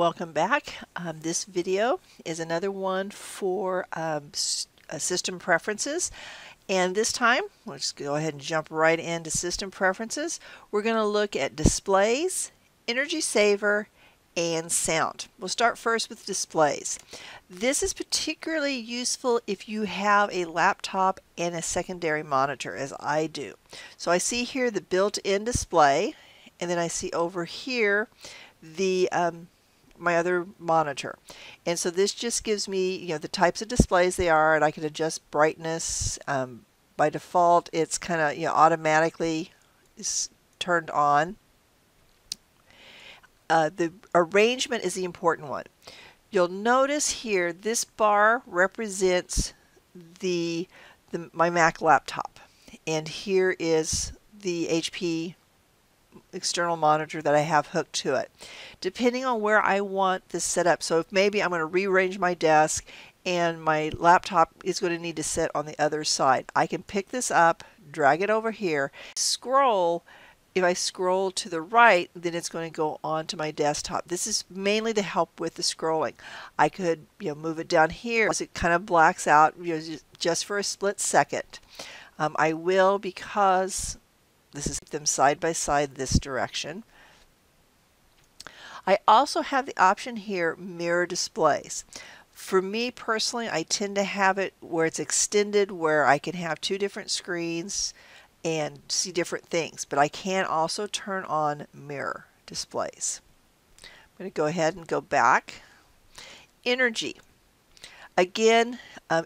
Welcome back. This video is another one for system preferences, and this time let's go ahead and jump right into system preferences. We're going to look at displays, energy saver, and sound. We'll start first with displays. This is particularly useful if you have a laptop and a secondary monitor, as I do. So I see here the built-in display, and then I see over here the my other monitor, and so this just gives me the types of displays they are, and I can adjust brightness. By default it's kind of automatically is turned on. The arrangement is the important one. You'll notice here this bar represents my Mac laptop, and here is the HP external monitor that I have hooked to it. Depending on where I want this set up, so if maybe I'm going to rearrange my desk and my laptop is going to need to sit on the other side, I can pick this up, drag it over here, scroll. If I scroll to the right, then it's going to go onto my desktop. This is mainly to help with the scrolling. I could move it down here as it kind of blacks out just for a split second. I will, because this is them side by side this direction. I also have the option here, mirror displays. For me personally, I tend to have it where it's extended, where I can have two different screens and see different things, but I can also turn on mirror displays. I'm going to go ahead and go back. Energy. Again,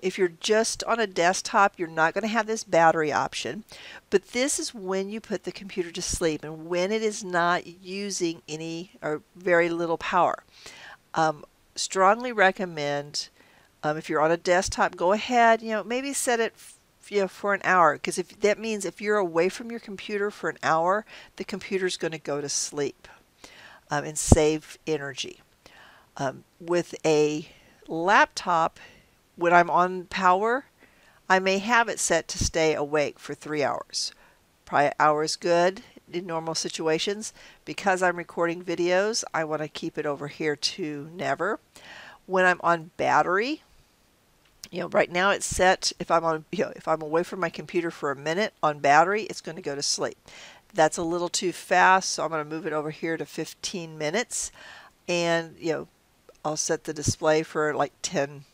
if you're just on a desktop, you're not going to have this battery option, but this is when you put the computer to sleep and when it is not using any or very little power. Strongly recommend, if you're on a desktop, go ahead, maybe set it for an hour, because if that means if you're away from your computer for an hour, the computer's going to go to sleep and save energy. With a laptop, when I'm on power, I may have it set to stay awake for 3 hours. Probably an hour is good in normal situations. Because I'm recording videos, I want to keep it over here to never. When I'm on battery, right now it's set, if I'm on, if I'm away from my computer for a minute on battery, it's going to go to sleep. That's a little too fast, so I'm going to move it over here to 15 minutes, and I'll set the display for like 10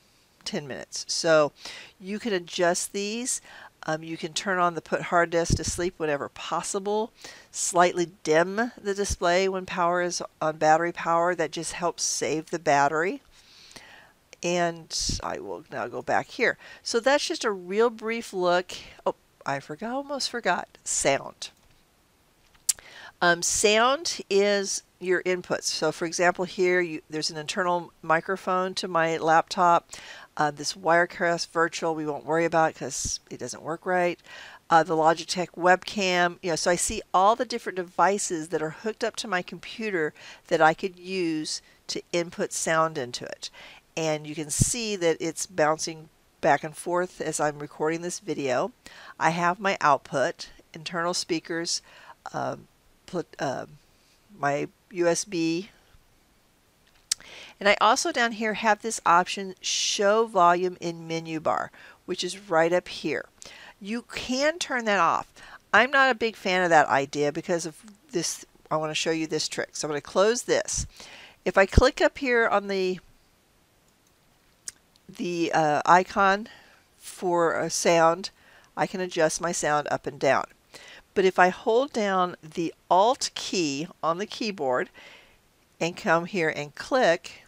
minutes. So you can adjust these. You can turn on the put hard disk to sleep whenever possible. Slightly dim the display when power is on battery power. That just helps save the battery. And I will now go back here. So that's just a real brief look. Oh, I almost forgot. Sound. Sound is your inputs. So for example here, there's an internal microphone to my laptop. This Wirecast Virtual we won't worry about because it doesn't work right. The Logitech webcam. So I see all the different devices that are hooked up to my computer that I could use to input sound into it. And you can see that it's bouncing back and forth as I'm recording this video. I have my output, internal speakers, my USB, and I also down here have this option, show volume in menu bar, which is right up here. You can turn that off. I'm not a big fan of that idea because of this. I want to show you this trick. So I'm going to close this. If I click up here on the icon for a sound, I can adjust my sound up and down. But if I hold down the Alt key on the keyboard and come here and click,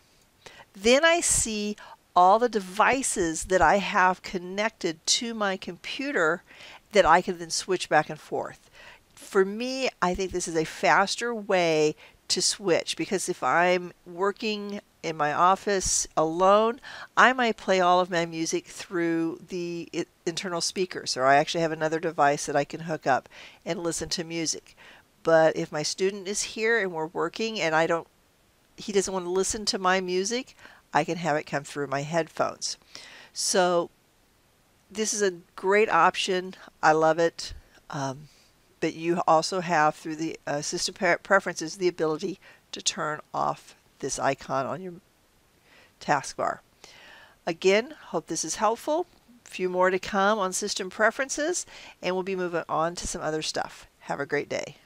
then I see all the devices that I have connected to my computer that I can then switch back and forth. For me, I think this is a faster way to switch, because if I'm working in my office alone, I might play all of my music through the internal speakers, or I actually have another device that I can hook up and listen to music. But if my student is here and we're working and he doesn't want to listen to my music, I can have it come through my headphones. So this is a great option. I love it. But you also have, through the system preferences, the ability to turn off this icon on your taskbar. Again, hope this is helpful. A few more to come on system preferences, and we'll be moving on to some other stuff. Have a great day.